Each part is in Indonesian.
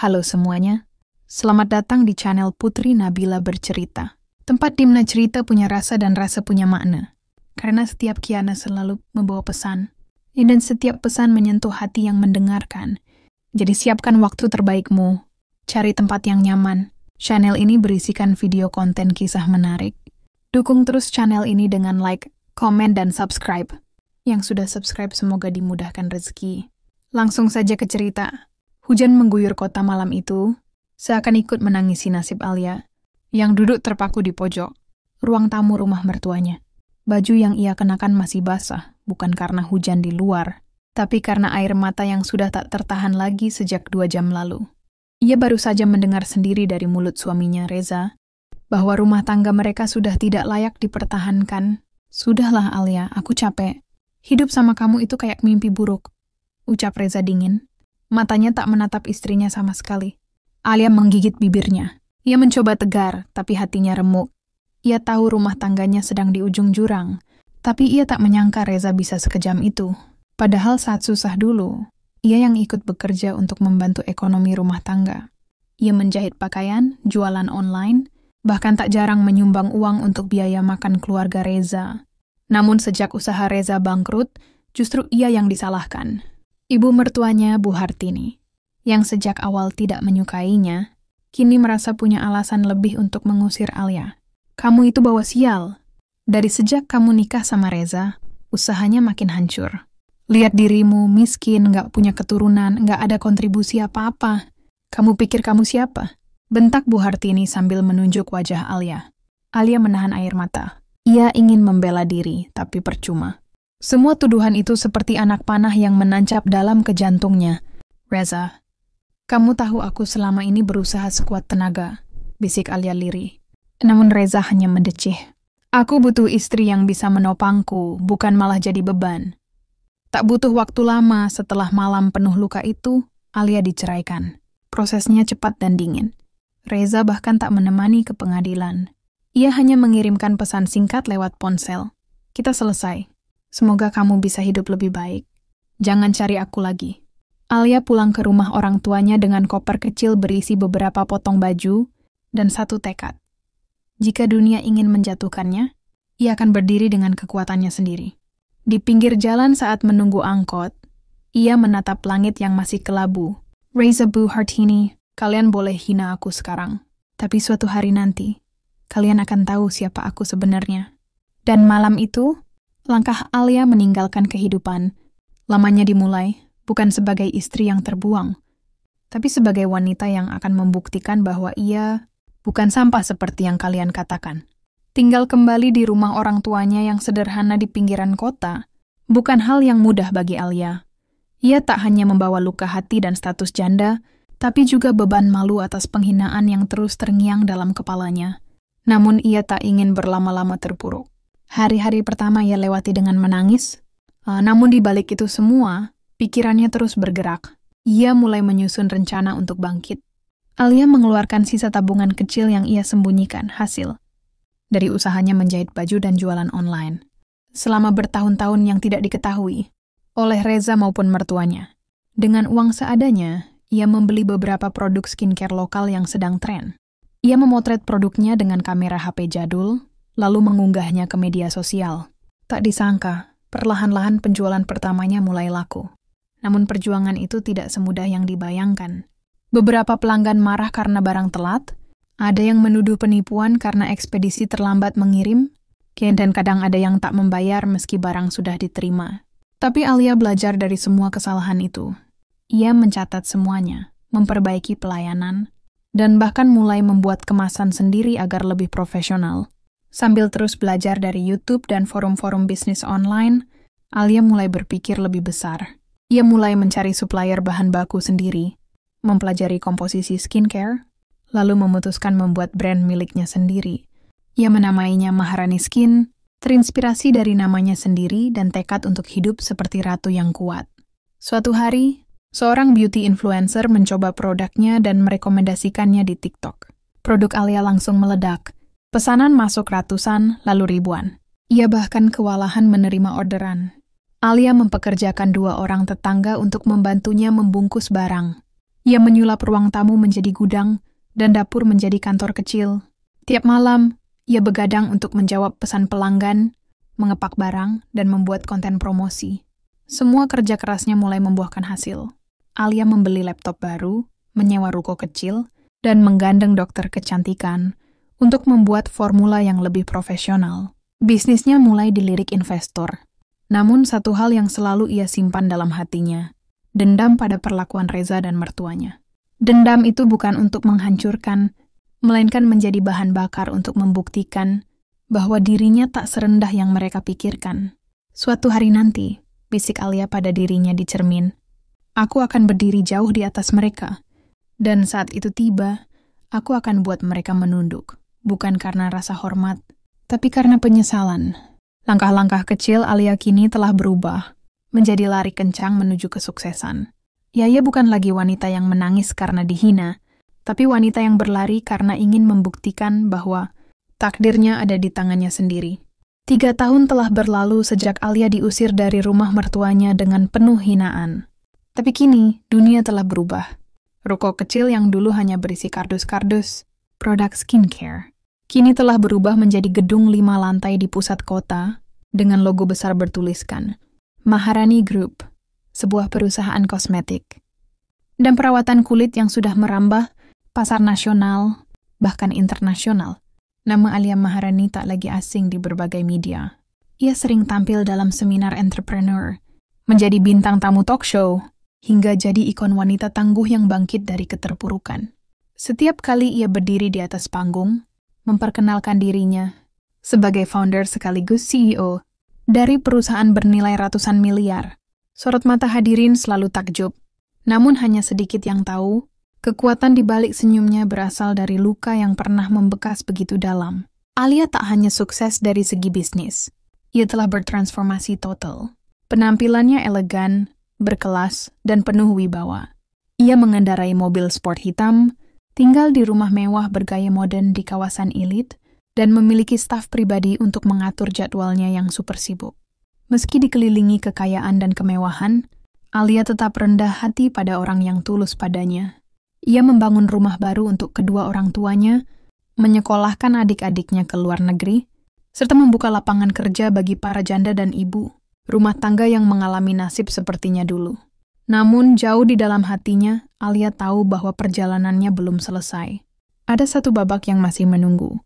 Halo semuanya, selamat datang di channel Putri Nabila Bercerita. Tempat dimana cerita punya rasa dan rasa punya makna. Karena setiap kiana selalu membawa pesan, dan setiap pesan menyentuh hati yang mendengarkan. Jadi siapkan waktu terbaikmu, cari tempat yang nyaman. Channel ini berisikan video konten kisah menarik. Dukung terus channel ini dengan like, komen, dan subscribe. Yang sudah subscribe semoga dimudahkan rezeki. Langsung saja ke cerita. Hujan mengguyur kota malam itu, seakan ikut menangisi nasib Alia, yang duduk terpaku di pojok, ruang tamu rumah mertuanya. Baju yang ia kenakan masih basah, bukan karena hujan di luar, tapi karena air mata yang sudah tak tertahan lagi sejak 2 jam lalu. Ia baru saja mendengar sendiri dari mulut suaminya, Reza, bahwa rumah tangga mereka sudah tidak layak dipertahankan. Sudahlah Alia, aku capek. Hidup sama kamu itu kayak mimpi buruk, ucap Reza dingin. Matanya tak menatap istrinya sama sekali. Alia menggigit bibirnya. Ia mencoba tegar, tapi hatinya remuk. Ia tahu rumah tangganya sedang di ujung jurang, tapi ia tak menyangka Reza bisa sekejam itu. Padahal saat susah dulu, ia yang ikut bekerja untuk membantu ekonomi rumah tangga. Ia menjahit pakaian, jualan online, bahkan tak jarang menyumbang uang untuk biaya makan keluarga Reza. Namun sejak usaha Reza bangkrut, justru ia yang disalahkan. Ibu mertuanya, Bu Hartini, yang sejak awal tidak menyukainya, kini merasa punya alasan lebih untuk mengusir Alia. Kamu itu bawa sial. Dari sejak kamu nikah sama Reza, usahanya makin hancur. Lihat dirimu, miskin, gak punya keturunan, gak ada kontribusi apa-apa. Kamu pikir kamu siapa? Bentak Bu Hartini sambil menunjuk wajah Alia. Alia menahan air mata. Ia ingin membela diri, tapi percuma. Semua tuduhan itu seperti anak panah yang menancap dalam ke jantungnya. Reza, kamu tahu aku selama ini berusaha sekuat tenaga, bisik Alia lirih. Namun Reza hanya mendecih. Aku butuh istri yang bisa menopangku, bukan malah jadi beban. Tak butuh waktu lama setelah malam penuh luka itu, Alia diceraikan. Prosesnya cepat dan dingin. Reza bahkan tak menemani ke pengadilan. Ia hanya mengirimkan pesan singkat lewat ponsel. Kita selesai. Semoga kamu bisa hidup lebih baik. Jangan cari aku lagi. Alia pulang ke rumah orang tuanya dengan koper kecil berisi beberapa potong baju dan satu tekad. Jika dunia ingin menjatuhkannya, ia akan berdiri dengan kekuatannya sendiri. Di pinggir jalan saat menunggu angkot, ia menatap langit yang masih kelabu. Reza, Bu Hartini, kalian boleh hina aku sekarang. Tapi suatu hari nanti, kalian akan tahu siapa aku sebenarnya. Dan malam itu, langkah Alia meninggalkan kehidupan. Lamanya dimulai, bukan sebagai istri yang terbuang, tapi sebagai wanita yang akan membuktikan bahwa ia bukan sampah seperti yang kalian katakan. Tinggal kembali di rumah orang tuanya yang sederhana di pinggiran kota, bukan hal yang mudah bagi Alia. Ia tak hanya membawa luka hati dan status janda, tapi juga beban malu atas penghinaan yang terus terngiang dalam kepalanya. Namun ia tak ingin berlama-lama terpuruk. Hari-hari pertama ia lewati dengan menangis, namun di balik itu semua, pikirannya terus bergerak. Ia mulai menyusun rencana untuk bangkit. Alia mengeluarkan sisa tabungan kecil yang ia sembunyikan hasil dari usahanya menjahit baju dan jualan online. Selama bertahun-tahun yang tidak diketahui oleh Reza maupun mertuanya. Dengan uang seadanya, ia membeli beberapa produk skincare lokal yang sedang tren. Ia memotret produknya dengan kamera HP jadul, lalu mengunggahnya ke media sosial. Tak disangka, perlahan-lahan penjualan pertamanya mulai laku. Namun perjuangan itu tidak semudah yang dibayangkan. Beberapa pelanggan marah karena barang telat, ada yang menuduh penipuan karena ekspedisi terlambat mengirim, dan kadang ada yang tak membayar meski barang sudah diterima. Tapi Alia belajar dari semua kesalahan itu. Ia mencatat semuanya, memperbaiki pelayanan, dan bahkan mulai membuat kemasan sendiri agar lebih profesional. Sambil terus belajar dari YouTube dan forum-forum bisnis online, Alia mulai berpikir lebih besar. Ia mulai mencari supplier bahan baku sendiri, mempelajari komposisi skincare, lalu memutuskan membuat brand miliknya sendiri. Ia menamainya Maharani Skin, terinspirasi dari namanya sendiri dan tekad untuk hidup seperti ratu yang kuat. Suatu hari, seorang beauty influencer mencoba produknya dan merekomendasikannya di TikTok. Produk Alia langsung meledak. Pesanan masuk ratusan, lalu ribuan. Ia bahkan kewalahan menerima orderan. Alia mempekerjakan 2 orang tetangga untuk membantunya membungkus barang. Ia menyulap ruang tamu menjadi gudang dan dapur menjadi kantor kecil. Tiap malam, ia begadang untuk menjawab pesan pelanggan, mengepak barang, dan membuat konten promosi. Semua kerja kerasnya mulai membuahkan hasil. Alia membeli laptop baru, menyewa ruko kecil, dan menggandeng dokter kecantikan untuk membuat formula yang lebih profesional. Bisnisnya mulai dilirik investor. Namun satu hal yang selalu ia simpan dalam hatinya, dendam pada perlakuan Reza dan mertuanya. Dendam itu bukan untuk menghancurkan, melainkan menjadi bahan bakar untuk membuktikan bahwa dirinya tak serendah yang mereka pikirkan. Suatu hari nanti, bisik Alia pada dirinya di cermin, aku akan berdiri jauh di atas mereka. Dan saat itu tiba, aku akan buat mereka menunduk, bukan karena rasa hormat, tapi karena penyesalan. Langkah-langkah kecil Alia kini telah berubah, menjadi lari kencang menuju kesuksesan. Ia bukan lagi wanita yang menangis karena dihina, tapi wanita yang berlari karena ingin membuktikan bahwa takdirnya ada di tangannya sendiri. 3 tahun telah berlalu sejak Alia diusir dari rumah mertuanya dengan penuh hinaan. Tapi kini, dunia telah berubah. Ruko kecil yang dulu hanya berisi kardus-kardus, produk skincare, kini telah berubah menjadi gedung 5 lantai di pusat kota dengan logo besar bertuliskan Maharani Group, sebuah perusahaan kosmetik. Dan perawatan kulit yang sudah merambah pasar nasional, bahkan internasional. Nama Alia Maharani tak lagi asing di berbagai media. Ia sering tampil dalam seminar entrepreneur, menjadi bintang tamu talk show, hingga jadi ikon wanita tangguh yang bangkit dari keterpurukan. Setiap kali ia berdiri di atas panggung, memperkenalkan dirinya sebagai founder sekaligus CEO dari perusahaan bernilai ratusan miliar. Sorot mata hadirin selalu takjub, namun hanya sedikit yang tahu, kekuatan di balik senyumnya berasal dari luka yang pernah membekas begitu dalam. Alia tak hanya sukses dari segi bisnis, ia telah bertransformasi total. Penampilannya elegan, berkelas, dan penuh wibawa. Ia mengendarai mobil sport hitam, tinggal di rumah mewah bergaya modern di kawasan elit, dan memiliki staf pribadi untuk mengatur jadwalnya yang super sibuk. Meski dikelilingi kekayaan dan kemewahan, Alia tetap rendah hati pada orang yang tulus padanya. Ia membangun rumah baru untuk kedua orang tuanya, menyekolahkan adik-adiknya ke luar negeri, serta membuka lapangan kerja bagi para janda dan ibu, rumah tangga yang mengalami nasib sepertinya dulu. Namun, jauh di dalam hatinya, Alia tahu bahwa perjalanannya belum selesai. Ada satu babak yang masih menunggu.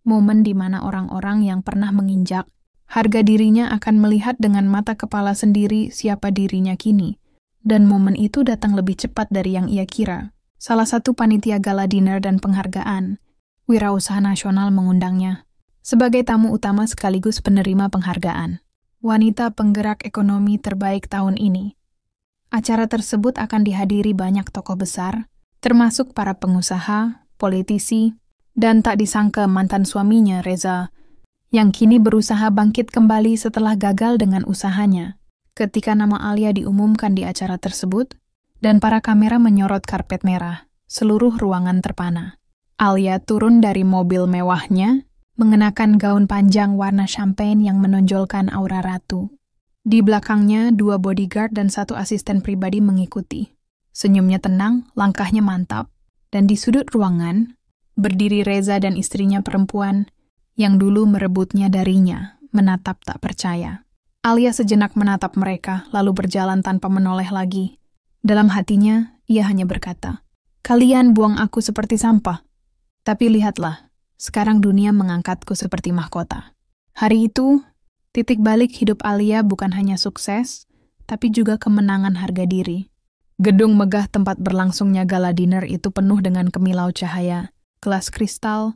Momen di mana orang-orang yang pernah menginjak harga dirinya akan melihat dengan mata kepala sendiri siapa dirinya kini. Dan momen itu datang lebih cepat dari yang ia kira. Salah satu panitia gala dinner dan penghargaan, Wirausaha Nasional mengundangnya sebagai tamu utama sekaligus penerima penghargaan. Wanita penggerak ekonomi terbaik tahun ini. Acara tersebut akan dihadiri banyak tokoh besar, termasuk para pengusaha, politisi, dan tak disangka mantan suaminya Reza, yang kini berusaha bangkit kembali setelah gagal dengan usahanya. Ketika nama Alia diumumkan di acara tersebut, dan para kamera menyorot karpet merah, seluruh ruangan terpana. Alia turun dari mobil mewahnya, mengenakan gaun panjang warna champagne yang menonjolkan aura ratu. Di belakangnya, 2 bodyguard dan 1 asisten pribadi mengikuti. Senyumnya tenang, langkahnya mantap, dan di sudut ruangan, berdiri Reza dan istrinya perempuan yang dulu merebutnya darinya, menatap tak percaya. Alia sejenak menatap mereka, lalu berjalan tanpa menoleh lagi. Dalam hatinya, ia hanya berkata, "Kalian buang aku seperti sampah. Tapi lihatlah, sekarang dunia mengangkatku seperti mahkota." Hari itu, titik balik hidup Alia bukan hanya sukses, tapi juga kemenangan harga diri. Gedung megah tempat berlangsungnya gala dinner itu penuh dengan kemilau cahaya, gelas kristal,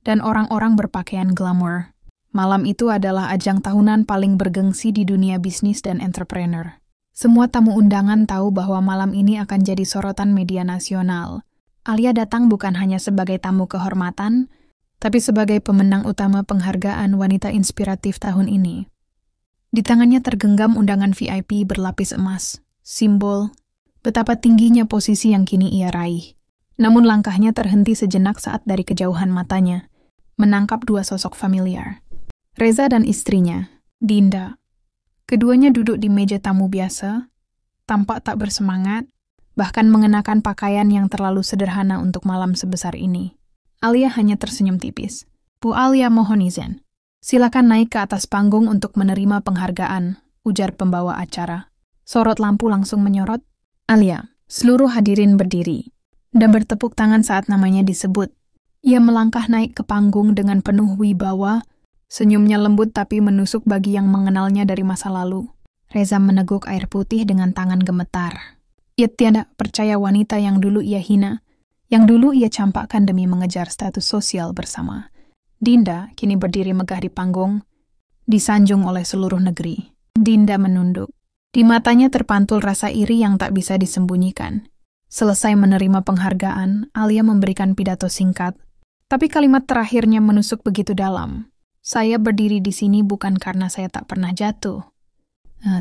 dan orang-orang berpakaian glamour. Malam itu adalah ajang tahunan paling bergengsi di dunia bisnis dan entrepreneur. Semua tamu undangan tahu bahwa malam ini akan jadi sorotan media nasional. Alia datang bukan hanya sebagai tamu kehormatan, tapi sebagai pemenang utama penghargaan wanita inspiratif tahun ini. Di tangannya tergenggam undangan VIP berlapis emas, simbol betapa tingginya posisi yang kini ia raih. Namun langkahnya terhenti sejenak saat dari kejauhan matanya menangkap 2 sosok familiar. Reza dan istrinya, Dinda. Keduanya duduk di meja tamu biasa, tampak tak bersemangat, bahkan mengenakan pakaian yang terlalu sederhana untuk malam sebesar ini. Alia hanya tersenyum tipis. Bu Alia, mohon izin. Silakan naik ke atas panggung untuk menerima penghargaan, ujar pembawa acara. Sorot lampu langsung menyorot. Alia, seluruh hadirin berdiri dan bertepuk tangan saat namanya disebut. Ia melangkah naik ke panggung dengan penuh wibawa, senyumnya lembut tapi menusuk bagi yang mengenalnya dari masa lalu. Reza meneguk air putih dengan tangan gemetar. Ia tidak percaya wanita yang dulu ia hina, yang dulu ia campakkan demi mengejar status sosial bersama. Dinda kini berdiri megah di panggung, disanjung oleh seluruh negeri. Dinda menunduk. Di matanya terpantul rasa iri yang tak bisa disembunyikan. Selesai menerima penghargaan, Alia memberikan pidato singkat, tapi kalimat terakhirnya menusuk begitu dalam. Saya berdiri di sini bukan karena saya tak pernah jatuh,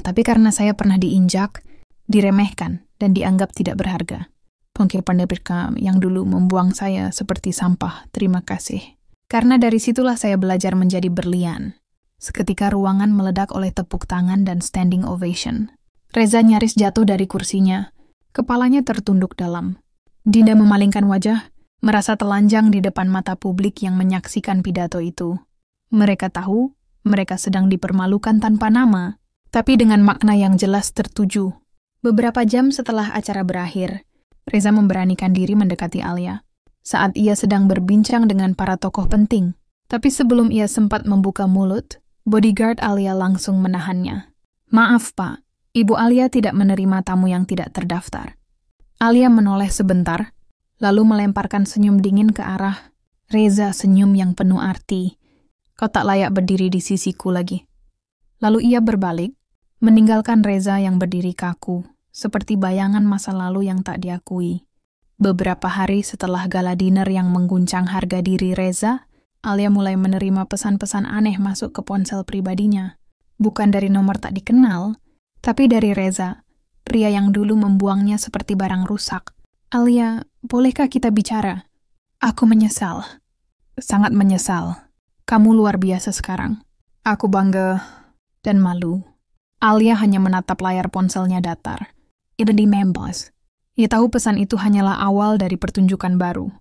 tapi karena saya pernah diinjak, diremehkan, dan dianggap tidak berharga. Pengkir pendidikan yang dulu membuang saya seperti sampah, terima kasih. Karena dari situlah saya belajar menjadi berlian. Seketika ruangan meledak oleh tepuk tangan dan standing ovation. Reza nyaris jatuh dari kursinya. Kepalanya tertunduk dalam. Dinda memalingkan wajah, merasa telanjang di depan mata publik yang menyaksikan pidato itu. Mereka tahu, mereka sedang dipermalukan tanpa nama, tapi dengan makna yang jelas tertuju. Beberapa jam setelah acara berakhir, Reza memberanikan diri mendekati Alia. Saat ia sedang berbincang dengan para tokoh penting, tapi sebelum ia sempat membuka mulut, bodyguard Alia langsung menahannya. Maaf Pak, Ibu Alia tidak menerima tamu yang tidak terdaftar. Alia menoleh sebentar, lalu melemparkan senyum dingin ke arah Reza, senyum yang penuh arti. Kau tak layak berdiri di sisiku lagi. Lalu ia berbalik, meninggalkan Reza yang berdiri kaku, seperti bayangan masa lalu yang tak diakui. Beberapa hari setelah gala dinner yang mengguncang harga diri Reza, Alia mulai menerima pesan-pesan aneh masuk ke ponsel pribadinya. Bukan dari nomor tak dikenal, tapi dari Reza, pria yang dulu membuangnya seperti barang rusak. Alia, bolehkah kita bicara? Aku menyesal. Sangat menyesal. Kamu luar biasa sekarang. Aku bangga dan malu. Alia hanya menatap layar ponselnya datar. Itu di members. Ia tahu pesan itu hanyalah awal dari pertunjukan baru.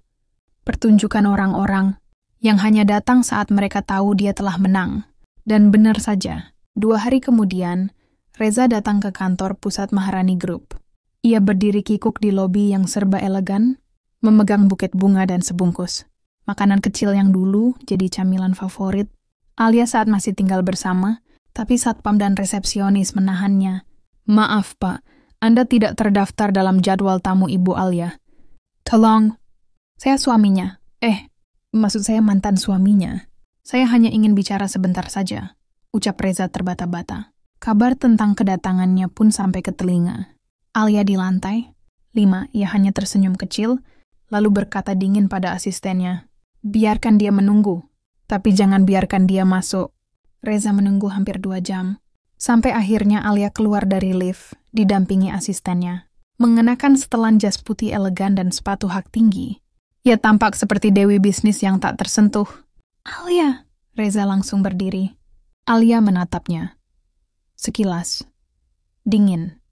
Pertunjukan orang-orang yang hanya datang saat mereka tahu dia telah menang. Dan benar saja, 2 hari kemudian, Reza datang ke kantor pusat Maharani Group. Ia berdiri kikuk di lobi yang serba elegan, memegang buket bunga dan sebungkus. Makanan kecil yang dulu jadi camilan favorit Alia saat masih tinggal bersama, tapi satpam dan resepsionis menahannya. Maaf Pak, Anda tidak terdaftar dalam jadwal tamu Ibu Alia. Tolong, saya suaminya. Maksud saya mantan suaminya. Saya hanya ingin bicara sebentar saja, ucap Reza terbata-bata. Kabar tentang kedatangannya pun sampai ke telinga. Alia di lantai 5, ia hanya tersenyum kecil, lalu berkata dingin pada asistennya, biarkan dia menunggu, tapi jangan biarkan dia masuk. Reza menunggu hampir 2 jam, sampai akhirnya Alia keluar dari lift, didampingi asistennya. Mengenakan setelan jas putih elegan dan sepatu hak tinggi, ia tampak seperti dewi bisnis yang tak tersentuh. Alia, Reza langsung berdiri. Alia menatapnya. Sekilas, dingin,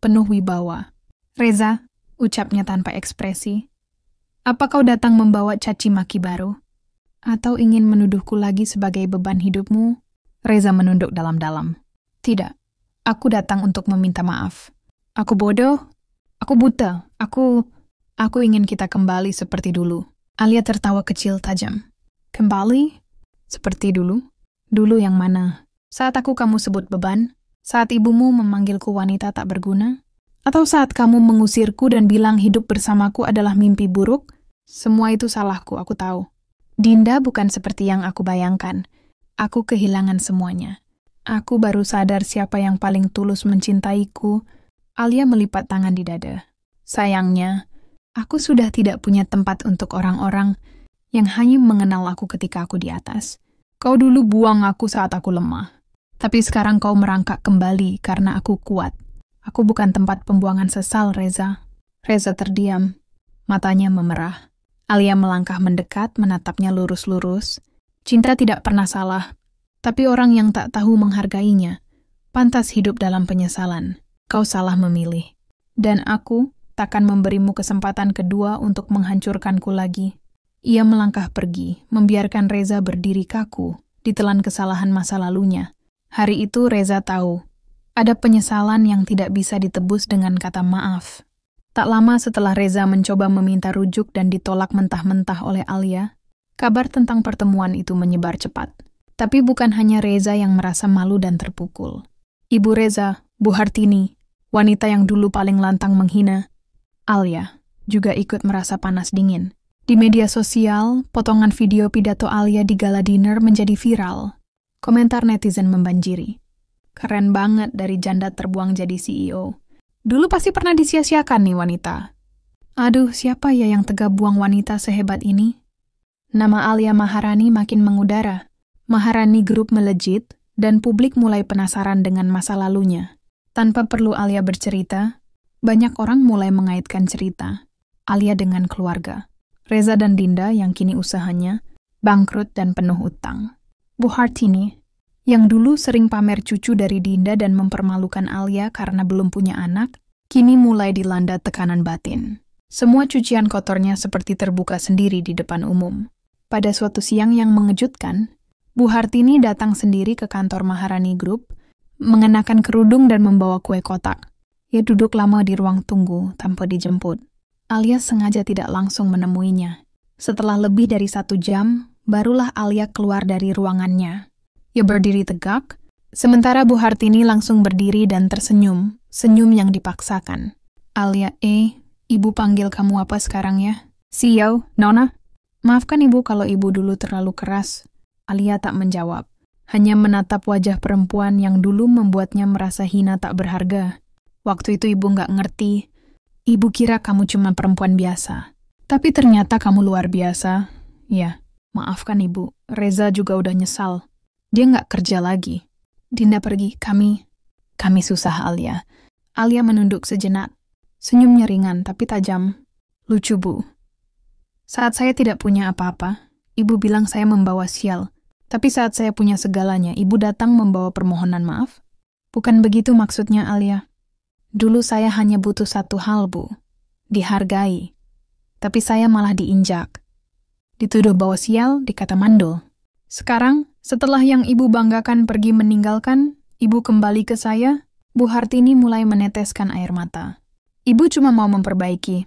penuh wibawa. Reza, ucapnya tanpa ekspresi. Apa kau datang membawa caci maki baru? Atau ingin menuduhku lagi sebagai beban hidupmu? Reza menunduk dalam-dalam. Tidak, aku datang untuk meminta maaf. Aku bodoh, aku buta, aku ingin kita kembali seperti dulu. Alia tertawa kecil tajam. Kembali? Seperti dulu? Dulu yang mana? Saat kamu sebut beban? Saat ibumu memanggilku wanita tak berguna? Atau saat kamu mengusirku dan bilang hidup bersamaku adalah mimpi buruk? Semua itu salahku, aku tahu. Dinda bukan seperti yang aku bayangkan. Aku kehilangan semuanya. Aku baru sadar siapa yang paling tulus mencintaiku. Alia melipat tangan di dada. Sayangnya, aku sudah tidak punya tempat untuk orang-orang yang hanya mengenal aku ketika aku di atas. Kau dulu buang aku saat aku lemah. Tapi sekarang kau merangkak kembali karena aku kuat. Aku bukan tempat pembuangan sesal, Reza. Reza terdiam. Matanya memerah. Alia melangkah mendekat, menatapnya lurus-lurus. Cinta tidak pernah salah. Tapi orang yang tak tahu menghargainya pantas hidup dalam penyesalan. Kau salah memilih. Dan aku takkan memberimu kesempatan kedua untuk menghancurkanku lagi. Ia melangkah pergi, membiarkan Reza berdiri kaku, ditelan kesalahan masa lalunya. Hari itu Reza tahu, ada penyesalan yang tidak bisa ditebus dengan kata maaf. Tak lama setelah Reza mencoba meminta rujuk dan ditolak mentah-mentah oleh Alia, kabar tentang pertemuan itu menyebar cepat. Tapi bukan hanya Reza yang merasa malu dan terpukul. Ibu Reza, Bu Hartini, wanita yang dulu paling lantang menghina, Alia, juga ikut merasa panas dingin. Di media sosial, potongan video pidato Alia di gala dinner menjadi viral. Komentar netizen membanjiri. Keren banget dari janda terbuang jadi CEO. Dulu pasti pernah disia-siakan nih wanita. Aduh, siapa ya yang tega buang wanita sehebat ini? Nama Alia Maharani makin mengudara. Maharani Group melejit, dan publik mulai penasaran dengan masa lalunya. Tanpa perlu Alia bercerita, banyak orang mulai mengaitkan cerita Alia dengan keluarga. Reza dan Dinda yang kini usahanya bangkrut dan penuh utang. Bu Hartini, yang dulu sering pamer cucu dari Dinda dan mempermalukan Alia karena belum punya anak, kini mulai dilanda tekanan batin. Semua cucian kotornya seperti terbuka sendiri di depan umum. Pada suatu siang yang mengejutkan, Bu Hartini datang sendiri ke kantor Maharani Group, mengenakan kerudung dan membawa kue kotak. Ia duduk lama di ruang tunggu tanpa dijemput. Alia sengaja tidak langsung menemuinya. Setelah lebih dari 1 jam, barulah Alia keluar dari ruangannya. Ia berdiri tegak, sementara Bu Hartini langsung berdiri dan tersenyum, senyum yang dipaksakan. Alia, ibu panggil kamu apa sekarang ya? CEO, Nona? Maafkan ibu kalau ibu dulu terlalu keras. Alia tak menjawab, hanya menatap wajah perempuan yang dulu membuatnya merasa hina tak berharga. Waktu itu ibu nggak ngerti. Ibu kira kamu cuma perempuan biasa. Tapi ternyata kamu luar biasa. Ya, maafkan ibu. Reza juga udah nyesal. Dia nggak kerja lagi. Dinda pergi, kami susah Alia. Alia menunduk sejenak. Senyumnya ringan tapi tajam. Lucu bu. Saat saya tidak punya apa-apa, ibu bilang saya membawa sial. Tapi saat saya punya segalanya, ibu datang membawa permohonan maaf? Bukan begitu maksudnya Alia. Dulu saya hanya butuh satu hal, Bu. Dihargai. Tapi saya malah diinjak. Dituduh bawa sial, dikata mandul. Sekarang, setelah yang ibu banggakan pergi meninggalkan, ibu kembali ke saya, Bu Hartini mulai meneteskan air mata. Ibu cuma mau memperbaiki.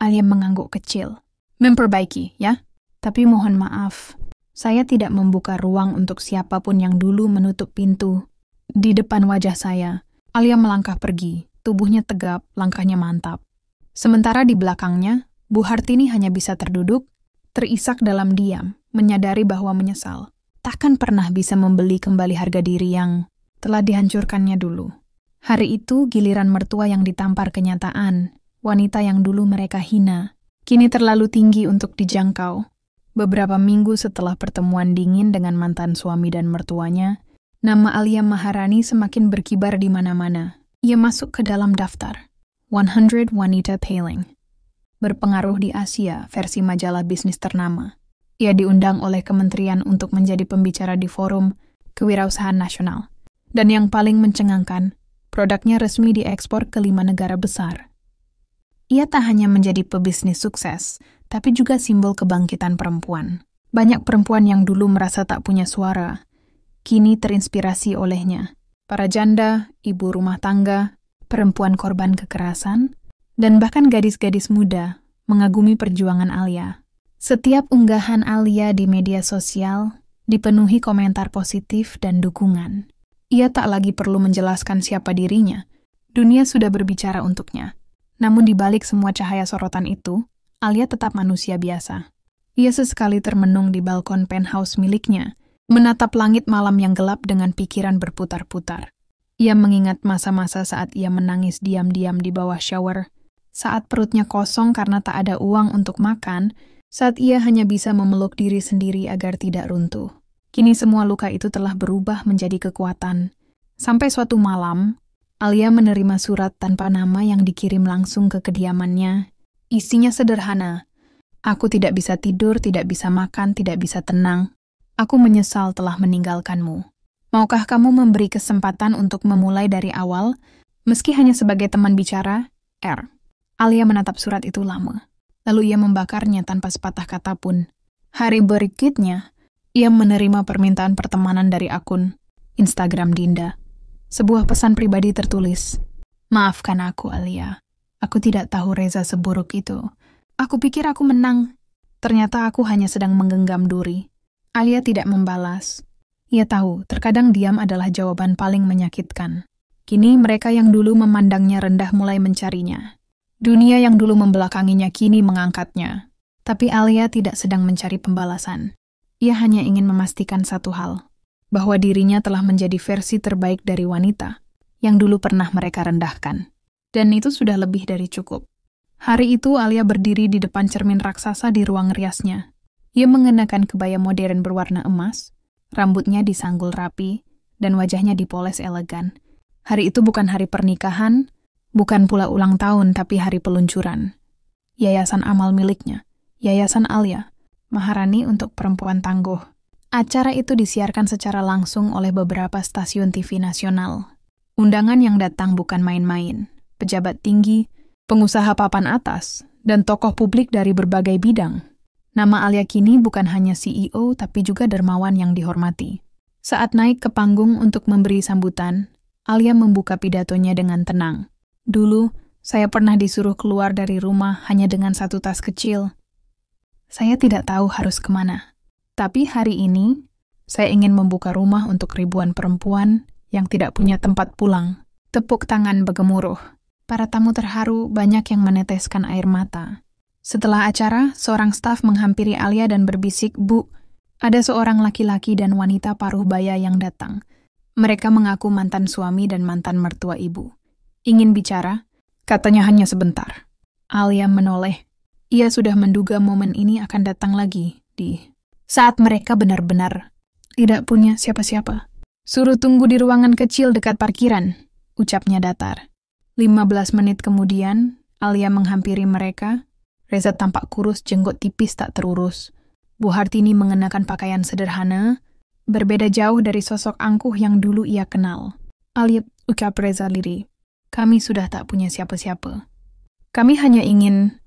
Alia mengangguk kecil. Memperbaiki, ya? Tapi mohon maaf, saya tidak membuka ruang untuk siapapun yang dulu menutup pintu. Di depan wajah saya, Alia melangkah pergi. Tubuhnya tegap, langkahnya mantap. Sementara di belakangnya, Bu Hartini hanya bisa terduduk, terisak dalam diam, menyadari bahwa menyesal. Takkan pernah bisa membeli kembali harga diri yang telah dihancurkannya dulu. Hari itu giliran mertua yang ditampar kenyataan, wanita yang dulu mereka hina, kini terlalu tinggi untuk dijangkau. Beberapa minggu setelah pertemuan dingin dengan mantan suami dan mertuanya, nama Alia Maharani semakin berkibar di mana-mana. Ia masuk ke dalam daftar 100 Wanita Paling, berpengaruh di Asia versi majalah bisnis ternama. Ia diundang oleh kementerian untuk menjadi pembicara di forum kewirausahaan nasional. Dan yang paling mencengangkan, produknya resmi diekspor ke 5 negara besar. Ia tak hanya menjadi pebisnis sukses, tapi juga simbol kebangkitan perempuan. Banyak perempuan yang dulu merasa tak punya suara, kini terinspirasi olehnya. Para janda, ibu rumah tangga, perempuan korban kekerasan, dan bahkan gadis-gadis muda mengagumi perjuangan Alia. Setiap unggahan Alia di media sosial dipenuhi komentar positif dan dukungan. Ia tak lagi perlu menjelaskan siapa dirinya. Dunia sudah berbicara untuknya. Namun di balik semua cahaya sorotan itu, Alia tetap manusia biasa. Ia sesekali termenung di balkon penthouse miliknya, menatap langit malam yang gelap dengan pikiran berputar-putar. Ia mengingat masa-masa saat ia menangis diam-diam di bawah shower, saat perutnya kosong karena tak ada uang untuk makan, saat ia hanya bisa memeluk diri sendiri agar tidak runtuh. Kini semua luka itu telah berubah menjadi kekuatan. Sampai suatu malam, Alia menerima surat tanpa nama yang dikirim langsung ke kediamannya. Isinya sederhana. Aku tidak bisa tidur, tidak bisa makan, tidak bisa tenang. Aku menyesal telah meninggalkanmu. Maukah kamu memberi kesempatan untuk memulai dari awal, meski hanya sebagai teman bicara? R. Alia menatap surat itu lama. Lalu ia membakarnya tanpa sepatah kata pun. Hari berikutnya, ia menerima permintaan pertemanan dari akun Instagram Dinda. Sebuah pesan pribadi tertulis, "Maafkan aku, Alia. Aku tidak tahu Reza seburuk itu. Aku pikir aku menang. Ternyata aku hanya sedang menggenggam duri." Alia tidak membalas. Ia tahu, terkadang diam adalah jawaban paling menyakitkan. Kini mereka yang dulu memandangnya rendah mulai mencarinya. Dunia yang dulu membelakanginya kini mengangkatnya. Tapi Alia tidak sedang mencari pembalasan. Ia hanya ingin memastikan satu hal, bahwa dirinya telah menjadi versi terbaik dari wanita yang dulu pernah mereka rendahkan. Dan itu sudah lebih dari cukup. Hari itu Alia berdiri di depan cermin raksasa di ruang riasnya. Ia mengenakan kebaya modern berwarna emas, rambutnya disanggul rapi, dan wajahnya dipoles elegan. Hari itu bukan hari pernikahan, bukan pula ulang tahun, tapi hari peluncuran. Yayasan amal miliknya, Yayasan Alia, Maharani untuk Perempuan Tangguh. Acara itu disiarkan secara langsung oleh beberapa stasiun TV nasional. Undangan yang datang bukan main-main. Pejabat tinggi, pengusaha papan atas, dan tokoh publik dari berbagai bidang. Nama Alia kini bukan hanya CEO, tapi juga dermawan yang dihormati. Saat naik ke panggung untuk memberi sambutan, Alia membuka pidatonya dengan tenang. "Dulu, saya pernah disuruh keluar dari rumah hanya dengan satu tas kecil. Saya tidak tahu harus kemana. Tapi hari ini, saya ingin membuka rumah untuk ribuan perempuan yang tidak punya tempat pulang." Tepuk tangan bergemuruh. Para tamu terharu banyak yang meneteskan air mata. Setelah acara, seorang staf menghampiri Alia dan berbisik, "Bu, ada seorang laki-laki dan wanita paruh baya yang datang. Mereka mengaku mantan suami dan mantan mertua ibu. Ingin bicara? Katanya hanya sebentar." Alia menoleh. Ia sudah menduga momen ini akan datang lagi di saat mereka benar-benar tidak punya siapa-siapa. "Suruh tunggu di ruangan kecil dekat parkiran," ucapnya datar. 15 menit kemudian, Alia menghampiri mereka. Reza tampak kurus, jenggot tipis tak terurus. Bu Hartini mengenakan pakaian sederhana, berbeda jauh dari sosok angkuh yang dulu ia kenal. "Alia," ucap Reza lirih, "kami sudah tak punya siapa-siapa. Kami hanya ingin,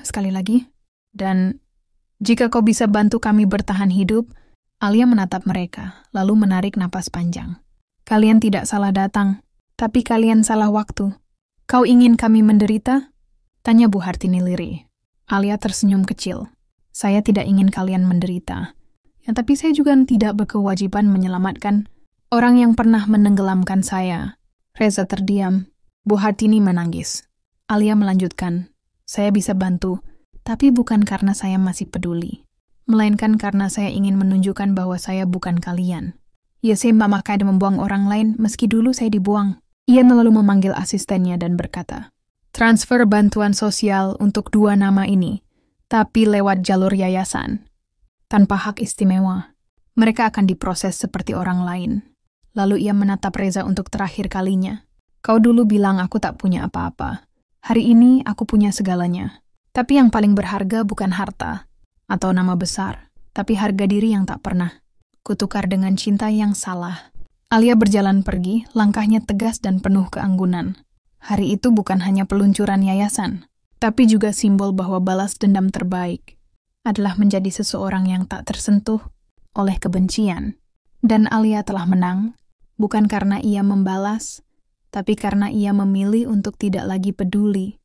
sekali lagi, dan jika kau bisa bantu kami bertahan hidup." Alia menatap mereka, lalu menarik napas panjang. "Kalian tidak salah datang, tapi kalian salah waktu. Kau ingin kami menderita?" tanya Bu Hartini lirih. Alia tersenyum kecil. "Saya tidak ingin kalian menderita. Ya, tapi saya juga tidak berkewajiban menyelamatkan orang yang pernah menenggelamkan saya." Reza terdiam. Bu Hartini menangis. Alia melanjutkan, "Saya bisa bantu, tapi bukan karena saya masih peduli, melainkan karena saya ingin menunjukkan bahwa saya bukan kalian. Ya, saya memakai dan membuang orang lain meski dulu saya dibuang." Ia lalu memanggil asistennya dan berkata, "Transfer bantuan sosial untuk 2 nama ini, tapi lewat jalur yayasan. Tanpa hak istimewa. Mereka akan diproses seperti orang lain." Lalu ia menatap Reza untuk terakhir kalinya. "Kau dulu bilang aku tak punya apa-apa. Hari ini aku punya segalanya. Tapi yang paling berharga bukan harta atau nama besar, tapi harga diri yang tak pernah kutukar dengan cinta yang salah." Alia berjalan pergi, langkahnya tegas dan penuh keanggunan. Hari itu bukan hanya peluncuran yayasan, tapi juga simbol bahwa balas dendam terbaik adalah menjadi seseorang yang tak tersentuh oleh kebencian. Dan Alia telah menang, bukan karena ia membalas, tapi karena ia memilih untuk tidak lagi peduli